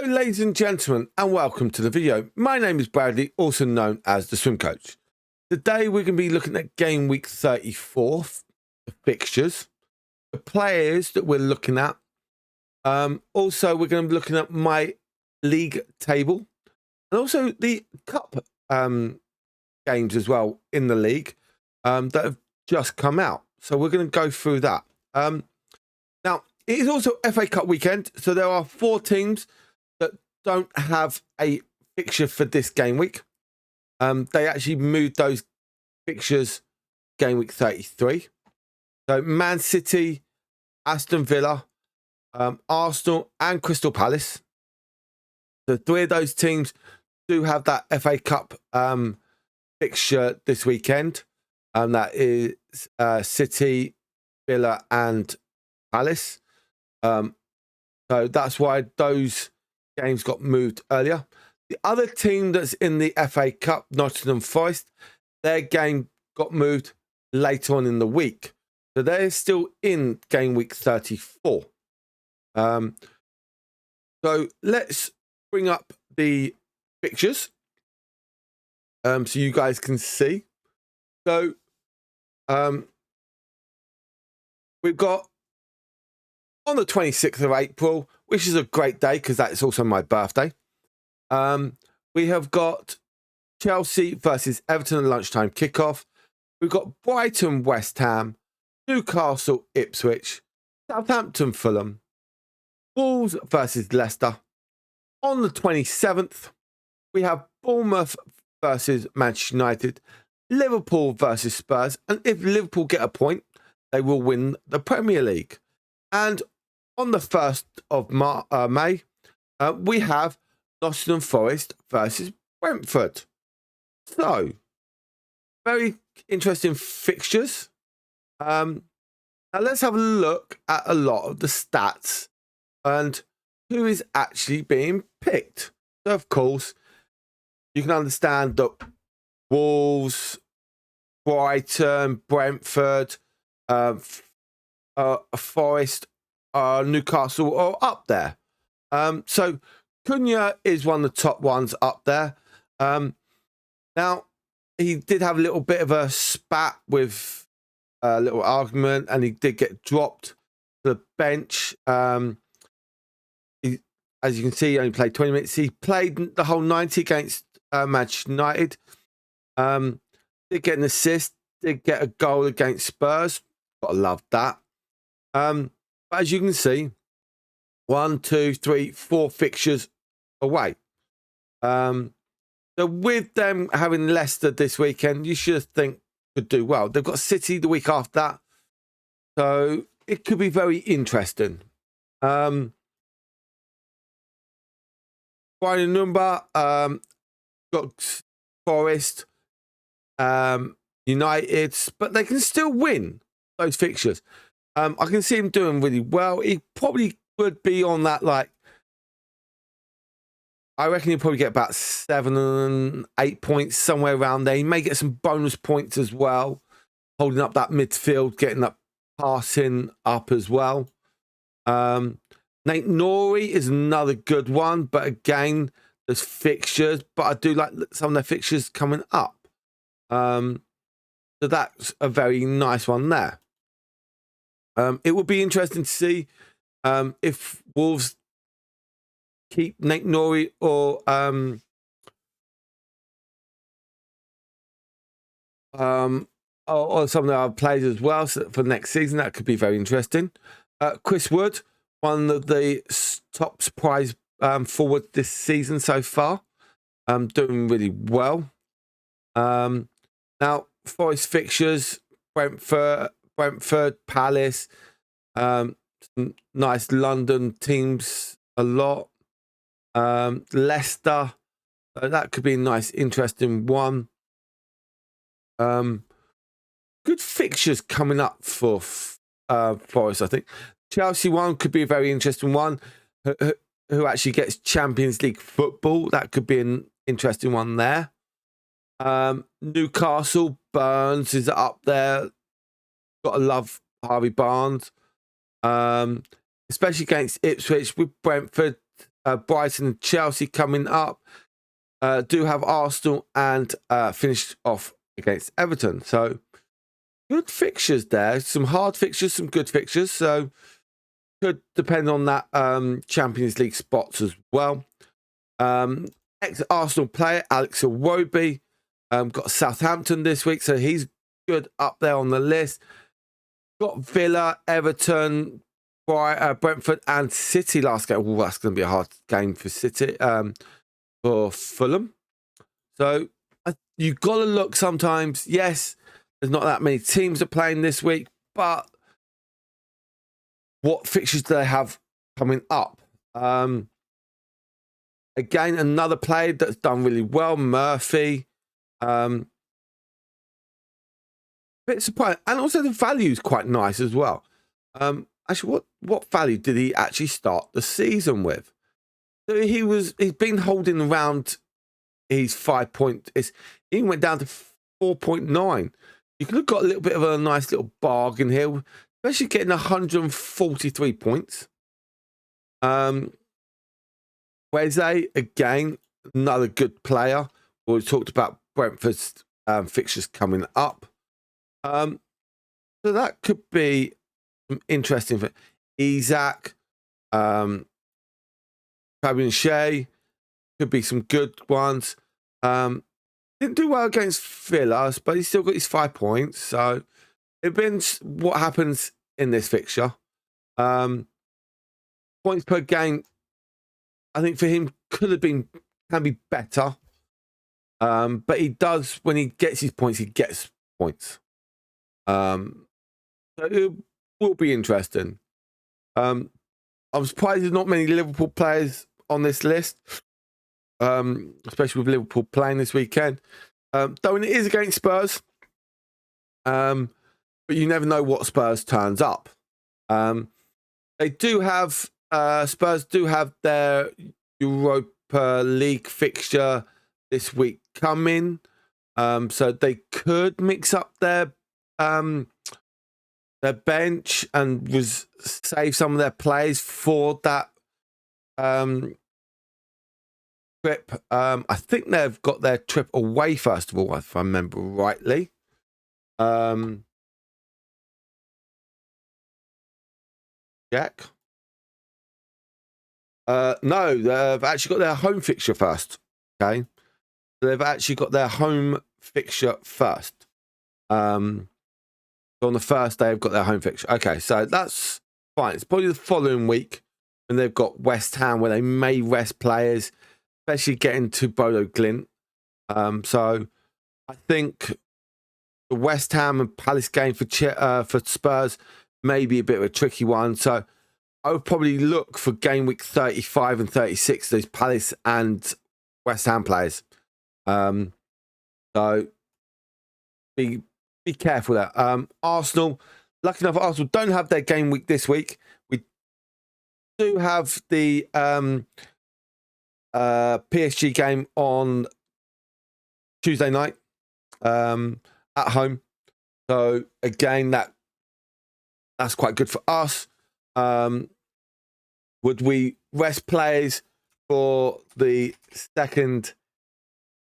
Hello ladies and gentlemen, and welcome to the video. My name is Bradley, also known as the Swim Coach. Today we're going to be looking at game week 34, the fixtures, the players that we're looking at. Also we're going to be looking at my league table and also the cup games as well in the league that have just come out. So we're going to go through that. Now it is also FA Cup weekend, so there are 4 teams that don't have a fixture for this game week. They actually moved those fixtures game week 33. So Man City, Aston Villa, Arsenal and Crystal Palace. So 3 of those teams do have that FA Cup fixture this weekend. That is City, Villa and Palace. So that's why those games got moved earlier. The other team that's in the FA Cup, Nottingham Forest, their game got moved later on in the week. So they're still in game week 34. So let's bring up the fixtures so you guys can see. So we've got on the 26th of April, which is a great day because that's also my birthday. We have got Chelsea versus Everton at lunchtime kickoff. We've got Brighton, West Ham, Newcastle, Ipswich, Southampton, Fulham, Wolves versus Leicester. On the 27th, we have Bournemouth versus Manchester United, Liverpool versus Spurs, and if Liverpool get a point, they will win the Premier League. And on the 1st of May, we have Nottingham Forest versus Brentford. So, very interesting fixtures. Now let's have a look at a lot of the stats and who is actually being picked. So, of course, you can understand that Wolves, Brighton, Brentford, Forest, Newcastle are up there. So Cunha is one of the top ones up there. Now, he did have a little bit of a spat with a little argument, and he did get dropped to the bench. As you can see, he only played 20 minutes. He played the whole 90 against Manchester United. Did get an assist, did get a goal against Spurs. Gotta love that. But as you can see, 1, 2, 3, 4 fixtures away. So with them having Leicester this weekend, you should think could do well. They've got City the week after that, so it could be very interesting. Brian Number got Forest, United, but they can still win those fixtures. I can see him doing really well. He probably would be on that, like, I reckon he'll probably get about 7 and 8 points, somewhere around there. He may get some bonus points as well, holding up that midfield, getting that passing up as well. Nate Norrie is another good one, but again, there's fixtures, but I do like some of their fixtures coming up. So that's a very nice one there. It would be interesting to see if Wolves keep Nate Norrie or some of the other players as well. So for next season, that could be very interesting. Chris Wood, one of the top surprise forward this season so far, doing really well. Now, Forest fixtures, Brentford, Palace, some nice London teams a lot. Leicester, that could be a nice, interesting one. Good fixtures coming up for Forest, I think. Chelsea one could be a very interesting one. Who actually gets Champions League football? That could be an interesting one there. Newcastle, Burns is up there. Got to love Harvey Barnes. Especially against Ipswich with Brentford. Brighton and Chelsea coming up. Do have Arsenal and finished off against Everton. So good fixtures there. Some hard fixtures, some good fixtures. So could depend on that Champions League spots as well. Ex-Arsenal player Alex Iwobi got Southampton this week, so he's good up there on the list. Got Villa, Everton, Brentford and City last game. Oh, that's going to be a hard game for City, for Fulham. So you've got to look sometimes. Yes, there's not that many teams are playing this week, but what fixtures do they have coming up? Again, another player that's done really well, Murphy. Bit surprised, and also the value is quite nice as well. Actually, what value did he actually start the season with? So he's been holding around his 5 point. He went down to 4.9. You could have got a little bit of a nice little bargain here, especially getting 143 points. Weze, again, another good player. We talked about Brentford's fixtures coming up. So that could be some interesting for Isaac, Fabian Shea, could be some good ones. Didn't do well against Villa, but he's still got his 5 points. So it depends what happens in this fixture. Points per game, I think for him can be better. But he does, when he gets his points, he gets points. So it will be interesting. I'm surprised there's not many Liverpool players on this list, especially with Liverpool playing this weekend. Though it is against Spurs, but you never know what Spurs turns up. They do have Spurs do have their Europa League fixture this week coming, so they could mix up their bench and save some of their players for that trip. I think they've got their trip away first of all, if I remember rightly. Jack? No, they've actually got their home fixture first. Okay, so they've actually got their home fixture first. So on the first day, they've got their home fixture. Okay, so that's fine. It's probably the following week when they've got West Ham, where they may rest players, especially getting to Bodo Glint. So I think the West Ham and Palace game for Spurs may be a bit of a tricky one. So I would probably look for game week 35 and 36, those Palace and West Ham players. So be careful there. Arsenal, lucky enough, Arsenal don't have their game week this week. We do have the PSG game on Tuesday night at home. So again, that's quite good for us. Would we rest players for the second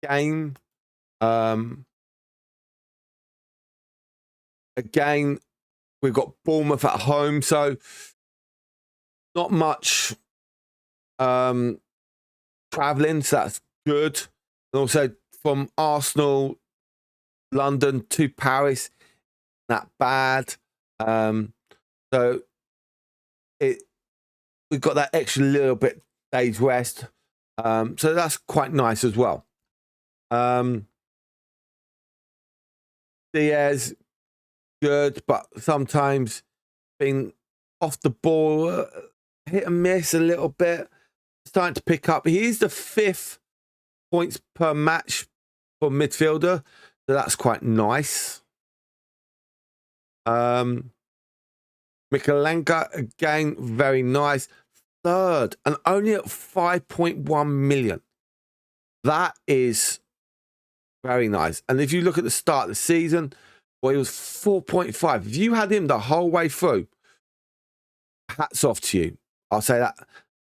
game? Again, we've got Bournemouth at home, so not much travelling, so that's good. And also from Arsenal, London to Paris, not bad. So we've got that extra little bit days rest. So that's quite nice as well. Diaz, good, but sometimes being off the ball, hit and miss a little bit. Starting to pick up. He is the 5th points per match for midfielder, so that's quite nice. Mikalenka, again, very nice. 3rd, and only at 5.1 million. That is very nice. And if you look at the start of the season, well, he was 4.5. If you had him the whole way through, hats off to you. I'll say that.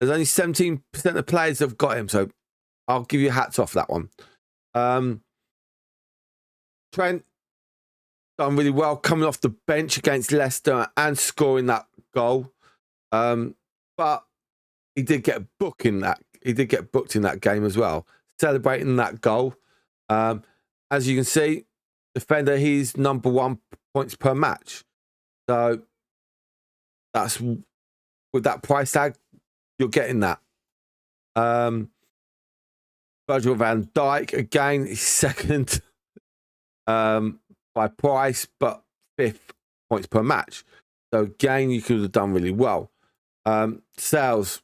There's only 17% of players that have got him, so I'll give you hats off that one. Trent done really well coming off the bench against Leicester and scoring that goal. But he did get booked in that. He did get booked in that game as well, celebrating that goal. As you can see, defender, he's number 1 points per match. So that's with that price tag, you're getting that. Virgil van Dijk again is second by price, but 5th points per match. So again, you could have done really well. Sales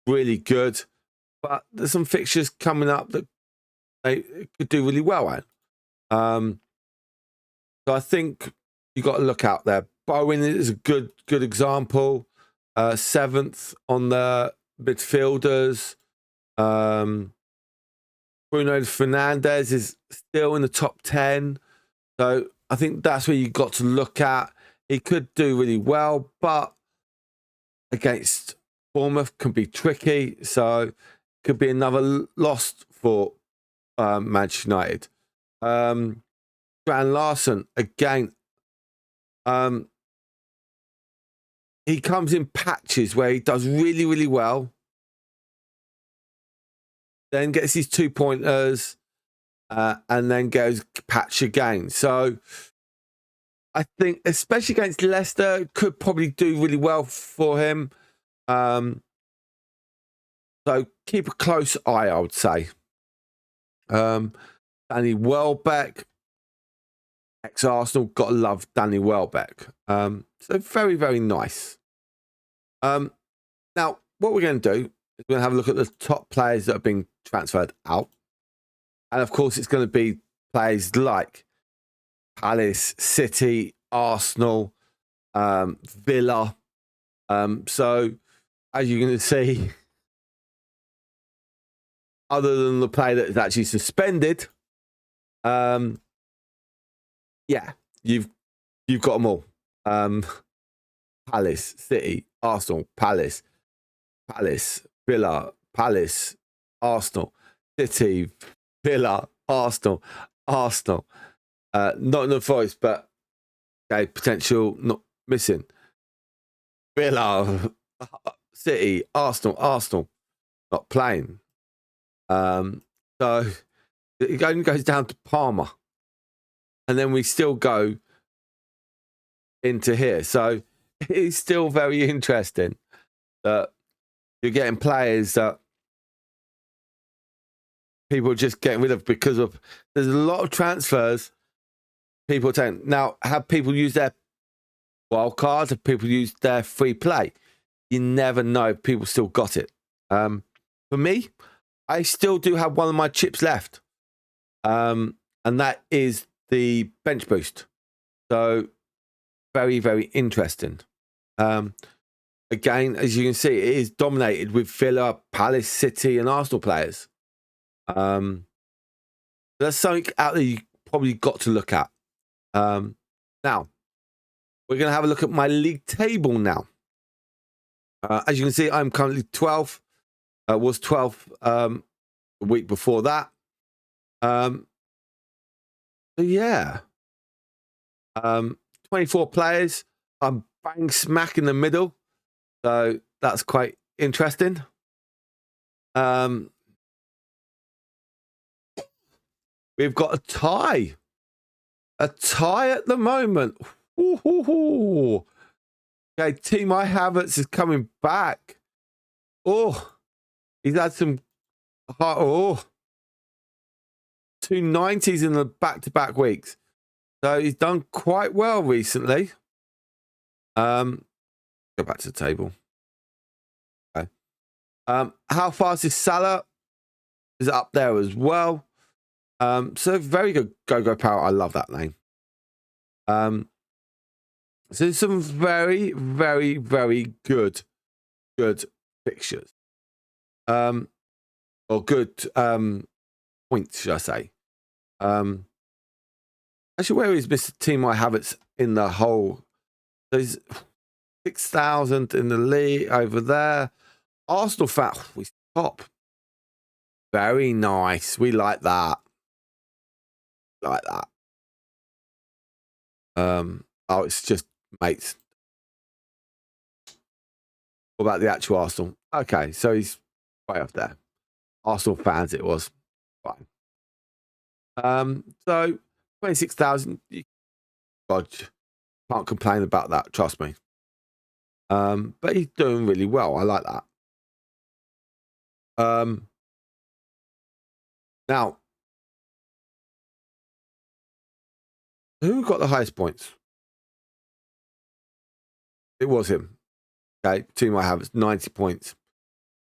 really good, but there's some fixtures coming up that they could do really well at. So I think you got to look out there. Bowen is a good example. 7th on the midfielders. Bruno Fernandes is still in the top 10. So I think that's where you got to look at. He could do really well, but against Bournemouth can be tricky. So it could be another loss for Manchester United. Strand Larson, again, he comes in patches where he does really, really well. Then gets his 2-pointers and then goes patch again. So I think, especially against Leicester, could probably do really well for him. So keep a close eye, I would say. Danny Welbeck, ex-Arsenal, gotta love Danny Welbeck. So very, very nice. Now, what we're going to do is we're going to have a look at the top players that have been transferred out. And of course, it's going to be players like Palace, City, Arsenal, Villa. So, as you're going to see, other than the player that is actually suspended, yeah, you've got them all. Palace, City, Arsenal, Palace, Villa, Palace, Arsenal, City, Villa, Arsenal. Not in the voice, but okay, potential not missing. Villa, City, Arsenal, not playing. So it only goes down to Palmer, and then we still go into here. So it's still very interesting that you're getting players that people are just getting rid of because of there's a lot of transfers people take. Now, have people used their wild cards? Have people used their free play? You never know. People still got it. For me, I still do have one of my chips left. And that is the bench boost. So very, very interesting. Again, as you can see, it is dominated with Villa, Palace, City, and Arsenal players. There's something out there you probably got to look at. Now, we're going to have a look at my league table now. As you can see, I'm currently 12th. Was 12th a week before that. So yeah. 24 players. I'm bang smack in the middle. So that's quite interesting. We've got a tie. A tie at the moment. Ooh. Okay, Team Havertz is coming back. Oh, he's had some 290s in the back-to-back weeks. So he's done quite well recently. Go back to the table. Okay. How fast is Salah? Is up there as well. So very good Go Power. I love that name. So some very, very, very good fixtures. Or good points, should I say. Actually, where is Mr. Team Havertz in the whole? There's 6,000 in the league over there. Arsenal fan, we top. Very nice. We like that. Like that. Oh, it's just mates. What about the actual Arsenal? Okay, so he's way up there. Arsenal fans, it was fine. So 26,000. God, can't complain about that. Trust me. But he's doing really well. I like that. Now, who got the highest points? It was him. Okay, team I have is 90 points.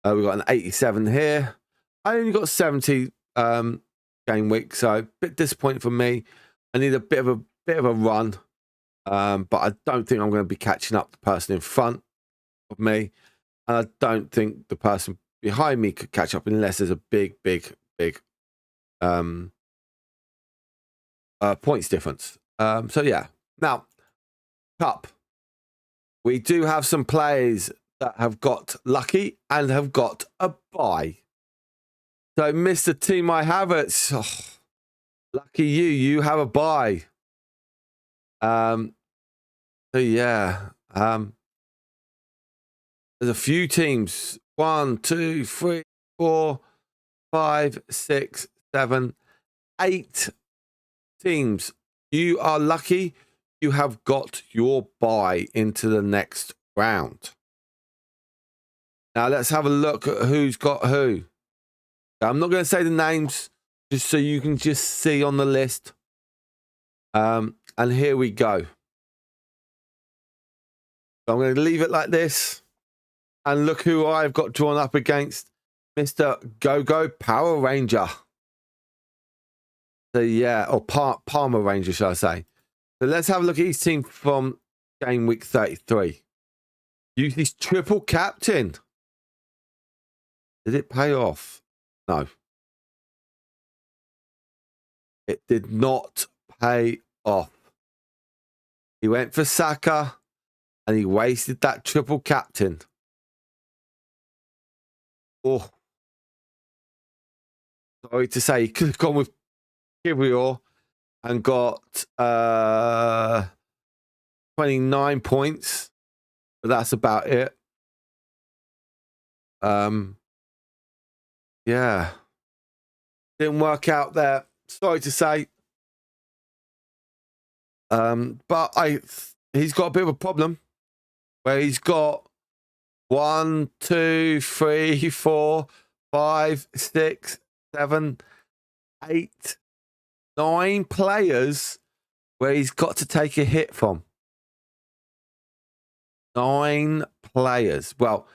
We got an 87 here. I only got 70 game week, so a bit disappointing for me. I need a bit of a run, but I don't think I'm going to be catching up the person in front of me, and I don't think the person behind me could catch up unless there's a big points difference. So yeah. Now, cup. We do have some players that have got lucky and have got a bye. So, Mr. Team I have it. Oh, lucky you. You have a bye. So yeah. There's a few teams. 1, 2, 3, 4, 5, 6, 7, 8 teams. You are lucky. You have got your bye into the next round. Now let's have a look at who's got who. I'm not going to say the names, just so you can just see on the list. And here we go. So I'm going to leave it like this. And look who I've got drawn up against. Mr. Go-Go Power Ranger. So yeah, or Palmer Ranger, shall I say. So let's have a look at each team from game week 33. Use this triple captain. Did it pay off? No. It did not pay off. He went for Saka and he wasted that triple captain. Oh. Sorry to say, he could have gone with Kiwior and got 29 points. But that's about it. Yeah. Didn't work out there. Sorry to say. But he's got a bit of a problem where he's got 1, 2, 3, 4, 5, 6, 7, 8, 9 players where he's got to take a hit from. 9 players. Well,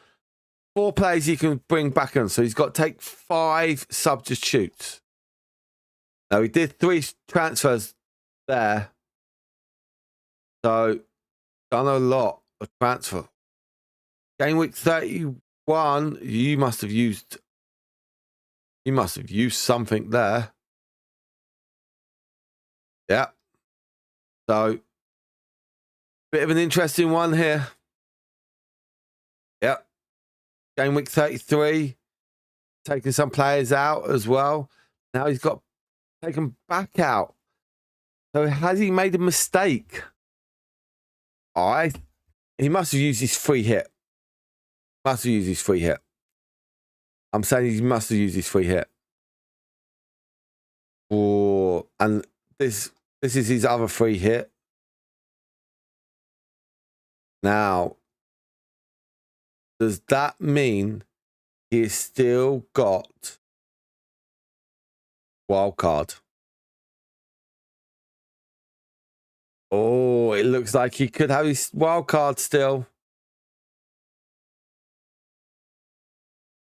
4 players he can bring back on. So he's got to take 5 substitutes. Now, he did 3 transfers there. So, done a lot of transfer. Game week 31, you must have used something there. Yeah. So, bit of an interesting one here. Yep. Game week 33, taking some players out as well. Now he's got taken back out. So has he made a mistake? He must have used his free hit. I'm saying he must have used his free hit. And this is his other free hit. Now, does that mean he's still got wild card? Oh, it looks like he could have his wild card still.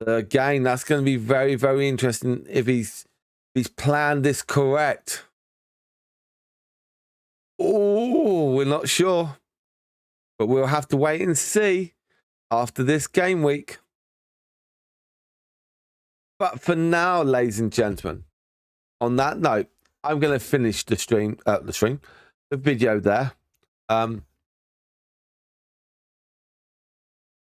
Again, that's going to be very, very interesting if he's planned this correct. Oh, we're not sure. But we'll have to wait and see after this game week. But for now, ladies and gentlemen, on that note, I'm going to finish the video there.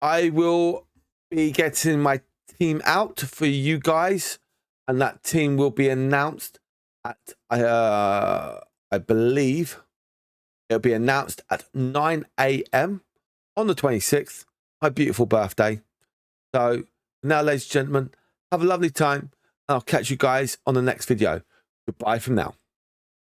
I will be getting my team out for you guys, and that team will be announced at I believe it'll be announced at 9 a.m. on the 26th, my beautiful birthday. So now, ladies and gentlemen, have a lovely time, and I'll catch you guys on the next video. Goodbye from now.